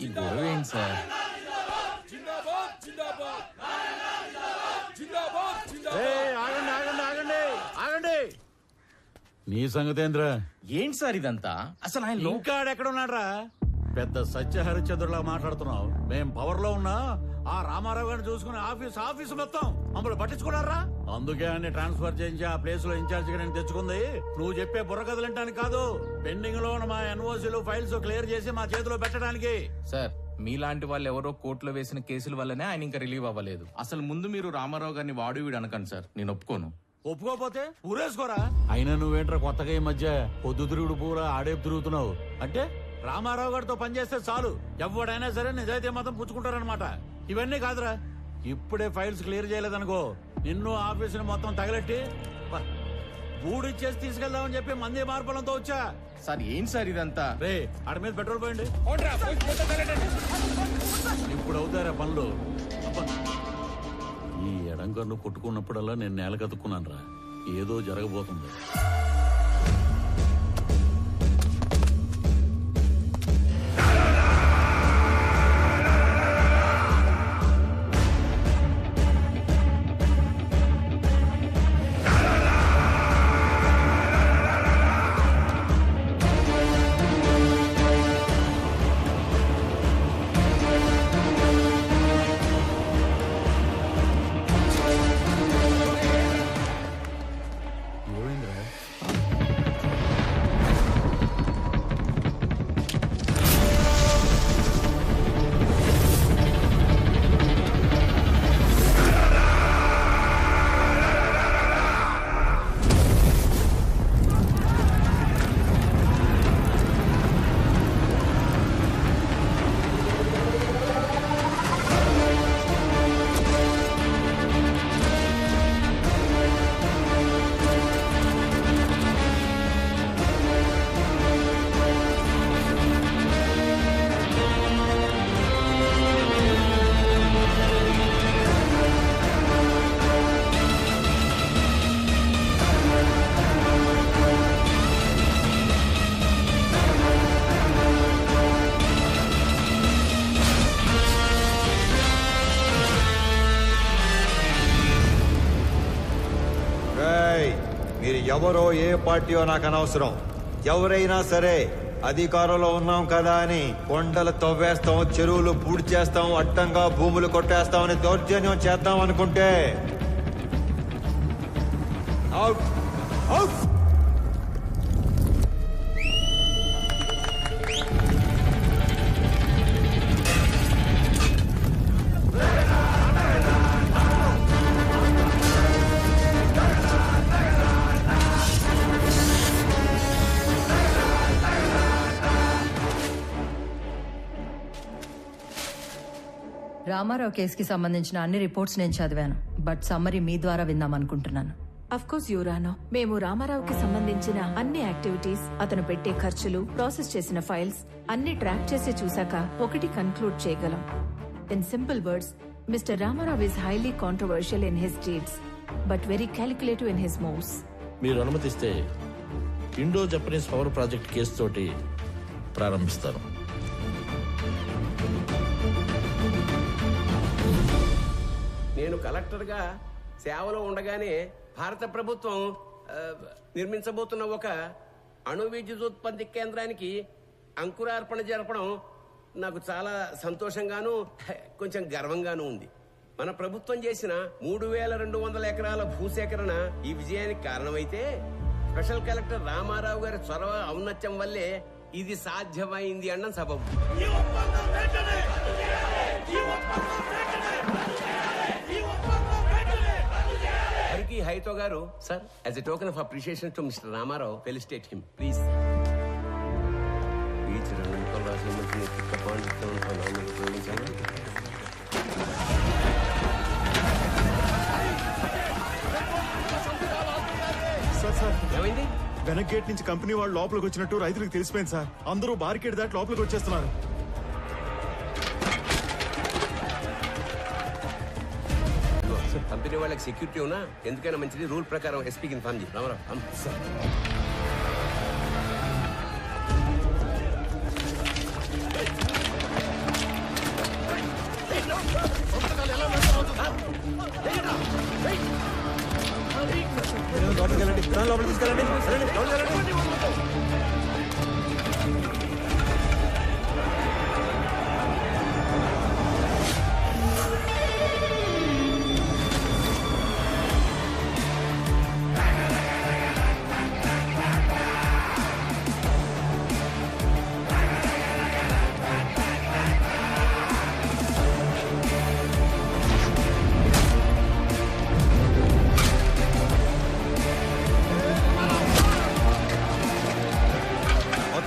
ఈ గొడవ ఏంటి సార్? ఆగండి ఆగండి ఆగండి ఆగండి. నీ సంగతేంద్ర? ఏంటి సార్ ఇదంతా? అసలు ఆయన ఇంకా ఎక్కడ ఉన్నాడ్రా? పెద్ద సత్య హరిశ్చంద్రులా మాట్లాడుతున్నావు. మేం పవర్ లో ఉన్నా ఆ రామారావు గారిని చూసుకుని ఆఫీసు మొత్తం మమ్మల్ని పట్టించుకున్నారా? అందుకే అన్ని ట్రాన్స్ఫర్ చేయించి ఆ ప్లేస్ లో ఇన్ఛార్జ్ గా నేను తెచ్చుకుంది. నువ్వు చెప్పే బుర్ర కదలంటానికి కాదు, పెండింగ్ లో ఉన్న మా ఎన్ఓసీలు ఫైల్స్ క్లియర్ చేసి మా చేతిలో పెట్టడానికి. సార్, మీలాంటి వాళ్ళు ఎవరో కోర్టులో వేసిన కేసుల వల్లనే ఆయన ఇంకా రిలీవ్ అవ్వలేదు. అసలు ముందు మీరు రామారావు గారిని వాడు వీడు అనకండి సార్, నేను ఒప్పుకోను. ఒప్పుకోపోతే ఊరేసుకోరా. అయినా నువ్వేంట్రా కొత్తగా ఈ మధ్య పొద్దు తిరుగుడు పూరా ఆడేపు తిరుగుతున్నావు? అంటే రామారావు గారితో పనిచేస్తే చాలు ఎవడైనా సరే నిజాయితీ మాత్రం పుచ్చుకుంటారనమాట. ఇవన్నీ కాదురా, ఇప్పుడే ఫైల్స్ క్లియర్ చేయలేదనుకో నిన్ను ఆఫీసుని మొత్తం తగలెట్టి బూడిచ్చేసి తీసుకెళ్దామని చెప్పి మంది మార్పులంతో వచ్చా. సార్ ఏంటి సార్ ఇదంతా? రే ఆడ మీద పెట్రోల్ పోయండి. ఇప్పుడు అవుతారా పనులు? ఈ ఎడంకన్ను కొట్టుకున్నప్పుడల్లా నేను నేల కతుక్కున్నాను రా, ఏదో జరగబోతుంది. మీరు ఎవరో ఏ పార్టీయో నాకు అనవసరం. ఎవరైనా సరే అధికారంలో ఉన్నాం కదా అని కొండలు తవ్వేస్తాం, చెరువులు పూడి చేస్తాం, అడ్డంగా భూములు కొట్టేస్తామని దౌర్జన్యం చేద్దాం అనుకుంటే అవుట్ అవుట్. రామారావు కేసుకి సంబంధించిన అన్ని రిపోర్ట్స్ నేను చదివాను, బట్ సమ్మరీ మీ ద్వారా విందాం అనుకుంటున్నాను. అఫ్కోర్స్ యువరానో, మేము రామారావుకి సంబంధించిన అన్ని యాక్టివిటీస్, అతను పెట్టే ఖర్చులు, ప్రాసెస్ చేసిన ఫైల్స్ అన్ని ట్రాక్ చేసి చూశాక ఒకటి కన్క్లూడ్ చేయగలం. In simple words, mister Ramarao is highly controversial in his deeds but very calculative in his moves. మీరు అనుమతిస్తే Indo Japanese power project case తోటి ప్రారంభిస్తాను. నేను కలెక్టర్గా సేవలో ఉండగానే భారత ప్రభుత్వం నిర్మించబోతున్న ఒక అణు విద్యుదుత్పత్తి కేంద్రానికి అంకురార్పణ జరపడం నాకు చాలా సంతోషంగాను కొంచెం గర్వంగాను ఉంది. మన ప్రభుత్వం చేసిన 3200 ఎకరాల భూసేకరణ ఈ విజయానికి కారణమైతే స్పెషల్ కలెక్టర్ రామారావు గారి చొరవ ఔన్నత్యం వల్లే ఇది సాధ్యమైంది అన్న సబబు. హరికి హైతో గారు sir, as a token of appreciation to mister Ramarao, felicitate him please. ఏమైంది? వెనక్ గేట్ నుంచి కంపెనీ వాళ్ళు లోపలికి వచ్చినట్టు రైతులకు తెలిసిపోయింది సార్. అందరూ బార్కెట్ దాటి లోపలికి వచ్చేస్తున్నారు. కంపెనీ వాళ్ళకి సెక్యూరిటీ ఉన్నా ఎందుకైనా మంచిది, రూల్ ప్రకారం ఎస్పీకి ఇన్ఫార్మ్ చేయి. రామారావు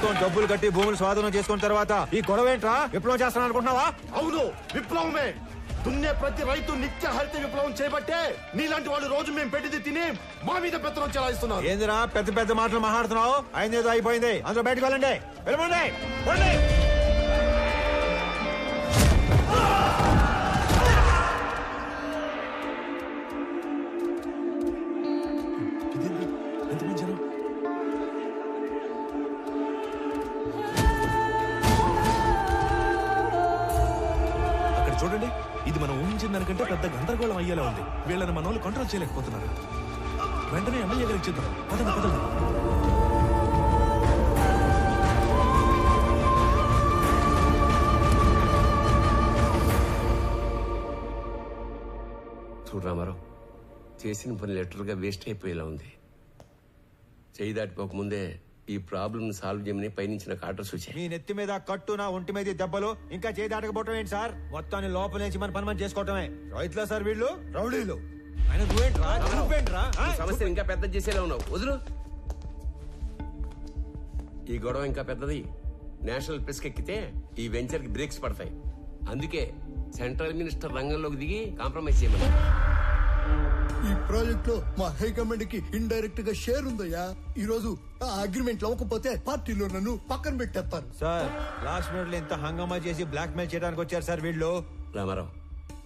ప్రభుత్వం డబ్బులు కట్టి భూములు స్వాధీనం చేసుకున్న తర్వాత ఈ గొడవ ఏంట్రా? విప్లవం చేస్తాను అనుకుంటున్నావా? అవును, విప్లవమే. దున్నే ప్రతి రైతు నిత్య హరిత విప్లవం చేపట్టే నీలాంటి వాళ్ళు రోజు మేము పెట్టింది తిని మా మీద పెత్తనం చెలాయిస్తున్నారు. ఏందిరా పెద్ద పెద్ద మాటలు మాట్లాడుతున్నావు? అయిందేదో అయిపోయింది, అందరూ బయటకు వెళ్ళండి. వెళ్ళండి. అక్కడ చూడండి, ఇది మనం ఊహించిన దానికంటే పెద్ద గందరగోళం అయ్యేలా ఉంది. వీళ్ళని మన వాళ్ళు కంట్రోల్ చేయలేకపోతున్నారు. వెంటనే ఎమ్మెల్యే గారికి ఇచ్చేద్దాం. పదండి పదండి. చూడు రామారావు, చేసిన పని లెటర్గా వేస్ట్ అయిపోయేలా ఉంది. చేయి దాటిపోకముందే ఈ ప్రాబ్లమ్ సాల్వ్ చేయమని పైనుంచి నాకు ఆర్డర్స్ వచ్చాయి. మీ నెత్తి మీద కట్టు, నా ఒంటి మీద దెబ్బలు, ఇంకా చేయి దాటకపోవటం ఏంటి సార్? మొత్తాన్ని లోపల నుంచి మన పని మనం చేసుకోవటమే. రైతులా సార్ వీళ్ళు? రౌడీలు. ఆయన నువ్వేంట్రా? ఈ సమస్యను ఇంకా పెద్ద చేసేలా ఉన్నావు. వదులు. ఈ గొడవ ఇంకా పెద్దది. నేషనల్ ప్రెస్ ఎక్కితే ఈ వెంచర్ కి బ్రేక్స్ పడతాయి. అందుకే సెంట్రల్ మినిస్టర్ రంగంలోకి దిగి కాంప్రమైజ్ చేయమని. ఈ ప్రాజెక్ట్ లో మా హైకమాండ్ కి ఇండైరెక్ట్ గా షేర్ ఉందయ్యా. ఈ రోజు ఆ అగ్రిమెంట్ అవ్వకపోతే పార్టీలో నన్ను పక్కన పెట్టేస్తారు. సార్ లాస్ట్ మినిట్ లో ఇంత హంగామా చేసి బ్లాక్ మెయిల్ చేయడానికి వచ్చారు సార్ వీళ్ళు. రామారావు,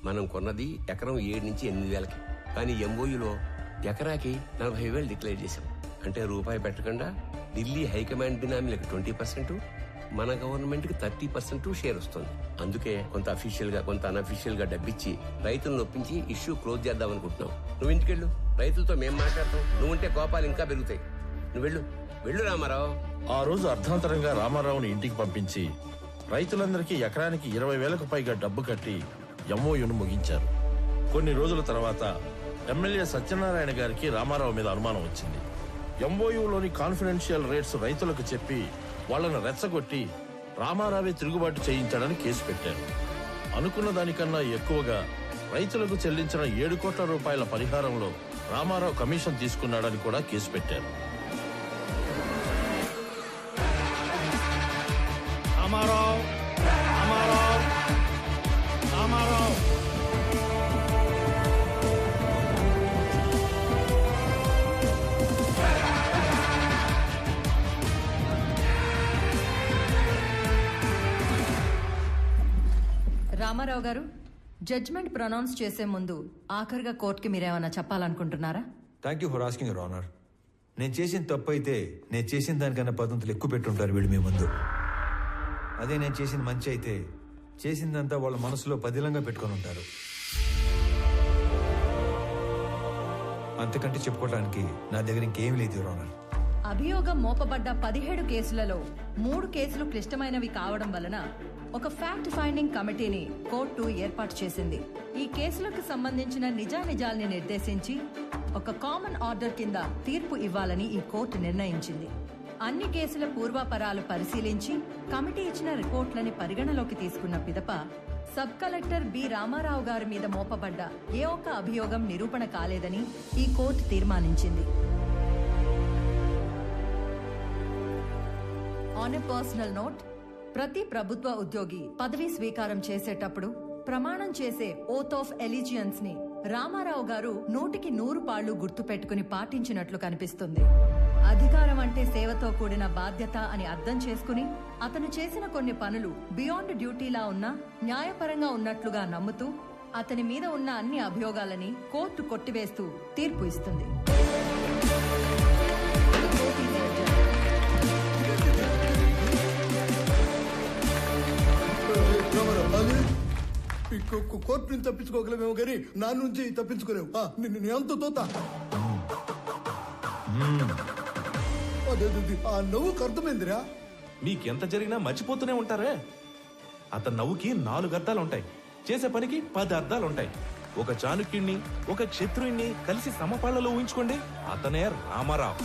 మనం కొన్నది ఎకరం 7 నుంచి 8 వేలకి. కానీ ఎంఓయూలో ఎకరాకి 40,000 డిక్లేర్ చేశాం. అంటే రూపాయి పెట్టకుండా ఢిల్లీ హైకమాండ్ బినామీలకు 20%, మన గవర్నమెంట్ కి 30% షేర్ వస్తుంది. అందుకే కొంత అఫీషియల్ గా కొంత అన్అఫీషియల్ గా డబ్బిచ్చి రైతులను ఒప్పించి ఇష్యూ క్లోజ్ చేద్దాం అనుకుంటున్నాం. నువ్వు ఇంటికెళ్ళు, రైతులతో మేం మాట్లాడతాం. నువ్వుంటే కోపాలు ఇంకా పెరుగుతాయి. నువ్వు వెళ్ళు రామారావు. ఆ రోజు అర్ధాంతరంగా రామారావుని ఇంటికి పంపించి రైతులందరికీ ఎకరానికి 20,000కు పైగా డబ్బు కట్టి ఎంఓయూను ముగించారు. కొన్ని రోజుల తర్వాత ఎమ్మెల్యే సత్యనారాయణ గారికి రామారావు మీద అనుమానం వచ్చింది. ఎంఓయూలోని కాన్ఫిడెన్షియల్ రేట్స్ రైతులకు చెప్పి వాళ్లను రెచ్చగొట్టి రామారావే తిరుగుబాటు చేయించాడని కేసు పెట్టారు. అనుకున్న దానికన్నా ఎక్కువగా రైతులకు చెల్లించిన 7 కోట్ల రూపాయల పరిహారంలో రామారావు కమిషన్ తీసుకున్నాడని కూడా కేసు పెట్టారు. రామారావు గారు, జడ్జ్మెంట్ ప్రొనౌన్స్ చేసే ముందు ఆఖరిగా కోర్టుకి మీరేమన్నా చెప్పాలనుకుంటున్నారా? Thank you for asking your honour. నేను చేసిన తప్పు అయితే నేను చేసిన దానికన్నా 10 ఎక్కువ పెట్టుంటారు వీళ్ళు మీ ముందు. అదే నేను చేసిన మంచి అయితే చేసిందంతా వాళ్ళ మనసులో పదిలంగా పెట్టుకొని ఉంటారు. అంతకంటే చెప్పుకోవడానికి నా దగ్గర ఇంకేం లేదు యువర్ ఆనర్. అభియోగం మోపబడ్డ 17 కేసులలో 3 కేసులు క్లిష్టమైనవి కావడం వలన ఒక ఫ్యాక్ట్ ఫైండింగ్ కమిటీని కోర్టు ఏర్పాటు చేసింది. ఈ కేసులకు సంబంధించిన నిజానిజాల్ని నిర్దేశించి ఒక కామన్ ఆర్డర్ కింద తీర్పు ఇవ్వాలని ఈ కోర్టు నిర్ణయించింది. అన్ని కేసుల పూర్వాపరాలు పరిశీలించి కమిటీ ఇచ్చిన రిపోర్ట్లని పరిగణలోకి తీసుకున్న పిదప సబ్ కలెక్టర్ బి రామారావు గారి మీద మోపబడ్డ ఏ ఒక్క అభియోగం నిరూపణ కాలేదని ఈ కోర్టు తీర్మానించింది. ఆన్ ఎ పర్సనల్ నోట్, ప్రతి ప్రభుత్వ ఉద్యోగి పదవీ స్వీకారం చేసేటప్పుడు ప్రమాణం చేసే ఓత్ ఆఫ్ ఎలిజియన్స్ ని రామారావు గారు 100కి 100 పాళ్లు గుర్తు పెట్టుకుని పాటించినట్లు కనిపిస్తుంది. అధికారం అంటే సేవతో కూడిన బాధ్యత అని అర్థం చేసుకుని అతను చేసిన కొన్ని పనులు బియాండ్ డ్యూటీలా ఉన్నా న్యాయపరంగా ఉన్నట్లుగా నమ్ముతూ అతని మీద ఉన్న అన్ని అభియోగాలని కోర్టు కొట్టివేస్తూ తీర్పు ఇస్తుంది. కోర్టుని తప్పించుకోగలమేమో కానీ నా నుంచి తప్పించుకోలేవు. నేను ఎంత తోత ఆ నవ్వుకు అర్థమైందిరా. మీకెంత జరిగినా మర్చిపోతూనే ఉంటారే. అతని నవ్వుకి 4 అర్థాలుంటాయి, చేసే పనికి 10 అర్థాలుంటాయి. ఒక చాణుక్యుణ్ణి ఒక క్షత్రుణ్ణి కలిసి సమపాళ్లలో ఊహించుకోండి, అతనే రామారావు.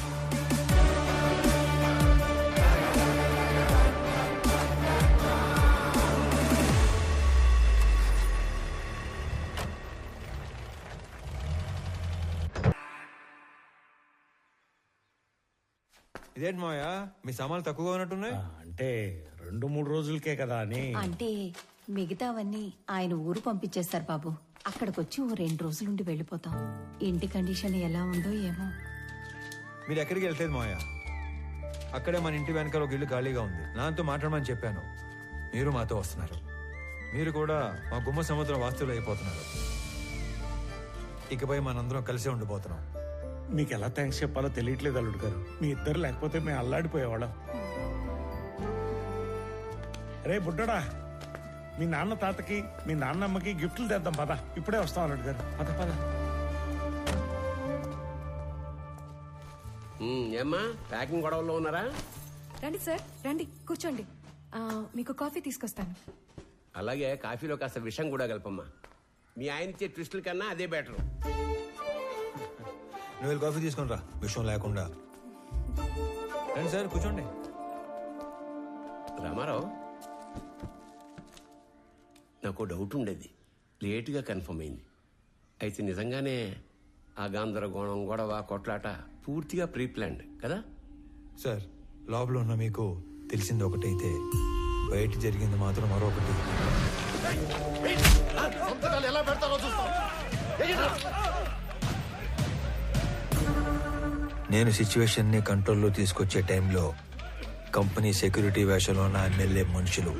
ఇదేంటి మావయ్య మీ సామాన్లు తక్కువగా ఉన్నట్టున్నాయి. అంటే 2-3 రోజులకే కదా అని. అంటే మిగతావన్నీ ఆయన ఊరు పంపించేస్తారు బాబు. అక్కడికొచ్చి ఓ 2 రోజులుండి వెళ్ళిపోతాం. ఇంటి కండిషన్ ఎలా ఉందో ఏమో. మీరు ఎక్కడికి వెళ్తేది మావయ్య, అక్కడే మన ఇంటి వెనకాల ఒక ఇల్లు ఖాళీగా ఉంది. నాతో మాట్లాడమని చెప్పాను. మీరు మాతో వస్తున్నారు. మీరు కూడా మా గుమ్మ సముద్రం వాస్తువులు అయిపోతున్నారు. ఇకపై మనందరం కలిసే ఉండిపోతున్నాం. మీకు ఎలా థ్యాంక్స్ చెప్పాలో తెలియట్లేదు అల్లుడు గారు. మీ ఇద్దరు లేకపోతే మేము అల్లాడిపోయేవాళ్ళం. రే బుడ్డడా, మీ నాన్న తాతకి మీ నాన్నమ్మకి గిఫ్ట్లు తెద్దాం పద. ఇప్పుడే వస్తాం అల్లుడు గారు. పద పద. ఏమ్మా ప్యాకింగ్ గొడవల్లో ఉన్నారా? రండి సార్, రండి కూర్చోండి. మీకు కాఫీ తీసుకొస్తాను. అలాగే కాఫీలో కాస్త విషం కూడా కలపమ్మా. మీ ఆయన ఇచ్చే ట్విస్టుల కన్నా అదే బెటర్. నువ్వు వెళ్ళి కాఫీ తీసుకుని రా, విషయం లేకుండా. రండి సార్, కూర్చోండి. రామారావు, నాకు డౌట్ ఉండేది, లేటుగా కన్ఫర్మ్ అయింది. అయితే నిజంగానే ఆ గందరగోళం, గొడవ, కొట్లాట పూర్తిగా ప్రీ ప్లాన్డ్ కదా? సార్, లోపల ఉన్న మీకు తెలిసింది ఒకటైతే బయట జరిగింది మాత్రం మరొకటి. నేను సిచ్యువేషన్ ని కంట్రోల్లో తీసుకొచ్చే టైంలో కంపెనీ సెక్యూరిటీ వేషంలో ఉన్న ఎమ్మెల్యే మనుషులు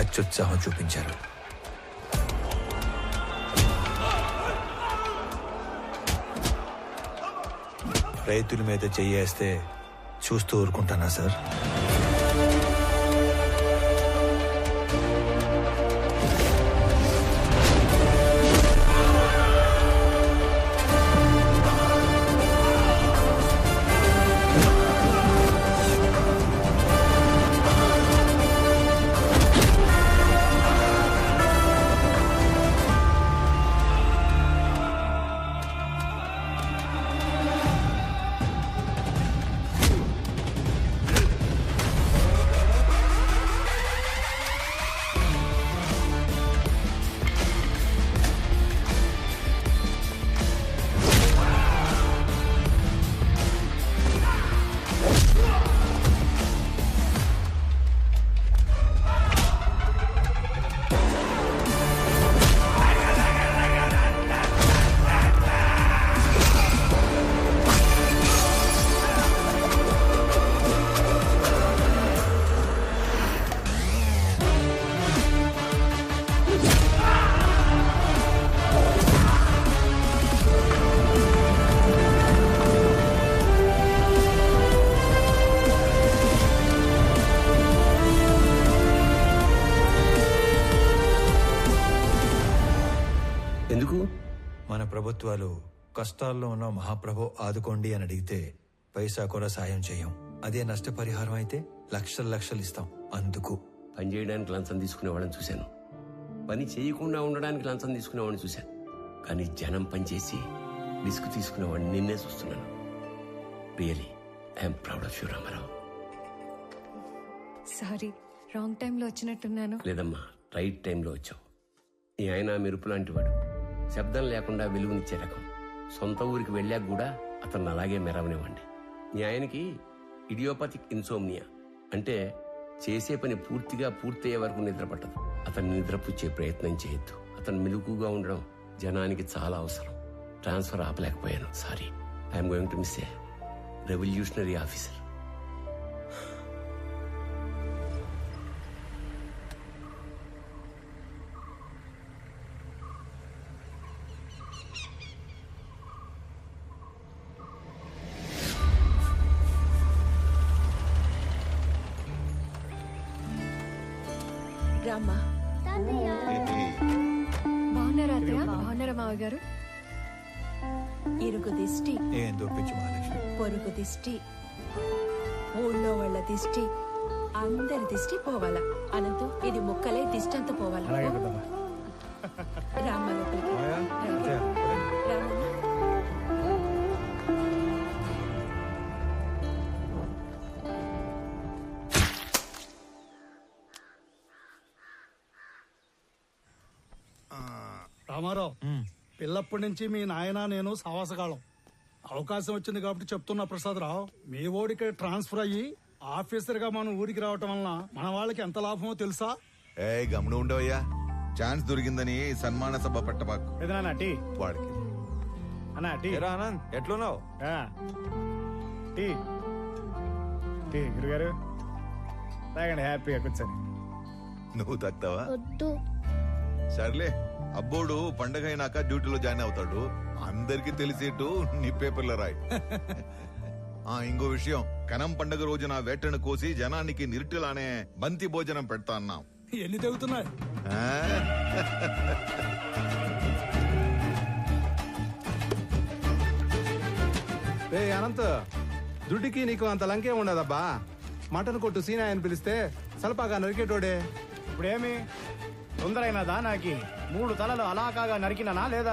అత్యుత్సాహం చూపించారు. రైతుల మీద చెయ్యేస్తే చూస్తూ ఊరుకుంటానా సార్? ఎందుకు? మన ప్రభుత్వాలు కష్టాల్లో ఉన్న మహాప్రభు ఆదుకోండి అని అడిగితే పైసా కూడా సాయం చేయం. అదే నష్టపరిహారం అయితే లక్షలు ఇస్తాం. అందుకు పని చేయడానికి లంచం తీసుకునే వాళ్ళని చూశాను, పని చేయకుండా ఉండడానికి లంచం తీసుకునేవాడిని చూశాను. కానీ జనం పనిచేసి రిస్క్ తీసుకునేవాడిని నిన్నే చూస్తున్నాను. Really I'm proud of you Ramarao. Sorry, wrong టైంలో వచ్చినట్టున్నాను. లేదమ్మా, రైట్ టైంలో వచ్చావు. ఈ ఆయన మెరుపు లాంటి వాడు, శబ్దం లేకుండా వెలుగునిచ్చే రకం. సొంత ఊరికి వెళ్ళాక కూడా అతను అలాగే మెరవనివ్వండి. ఈ ఆయనకి ఇడియోపతిక్ ఇన్సోమ్నియా, అంటే చేసే పని పూర్తిగా పూర్తయ్యే వరకు నిద్ర పట్టదు. అతన్ని నిద్రపుచ్చే ప్రయత్నం చేయొద్దు. అతను మెలుగుగా ఉండడం జనానికి చాలా అవసరం. ట్రాన్స్ఫర్ ఆపలేకపోయాను, sorry. I'm going to miss a revolutionary officer. రామ్మా. బాగున్నారా అత్తయ్య? బాగున్నారా మావయ్య గారు? ఇరుగు దిష్టి, ఏందో పిచ్చి మహాలక్ష్మి. పొరుగు దిష్టి, ఊళ్ళో వాళ్ళ దిష్టి, అందరి దిష్టి పోవాలా. అనంతం ఇది ముక్కలే దిష్టి అంతా పోవాలా. రామ్మ లోపలికి. రామన్న. రామారావు, పిల్లప్పటి నుంచి మీ నాయన నేను సావాసగాళం. అవకాశం వచ్చింది కాబట్టి చెప్తున్నా ప్రసాదరావు, మీ ఓడికి ట్రాన్స్ఫర్ అయ్యి ఆఫీసర్ గా మనం ఊరికి రావటం వలన మన వాళ్ళకి ఎంత లాభమో తెలుసా? ఏ గమనం ఉండవయ్యా, ఛాన్స్ దొరికిందని సన్మాన సభ పెట్టబాకు ఏదైనా టీ వాడికి. అన్నా టీ ఆనంద్ ఎట్లున్నావు? టీ టీ గురుగారు తాగండి, హ్యాపీగా కూర్చొని. నువ్వు తక్కువా? సర్లే, అబ్బోడు పండగ అయినాక డ్యూటీలో జాయిన్ అవుతాడు. అందరికి తెలిసేట్టు నీ పేపర్లో రాయి. ఇంకో విషయం, కనం పండగ రోజున వేటను కోసి జనానికి నిరుటిలానే బంతి భోజనం పెడతా అన్నాం. ఎన్ని తెగుతున్నాయి? అనంత్, దుడ్డికి నీకు అంత లంకే ఉండదబ్బా. మటన్ కొట్టు సీనా అని పిలిస్తే సలపాగా నరికేటోడే. ఇప్పుడేమి తొందరైనదా? నాకి 3 తలలు అలాకాగా నరికినానా లేదా?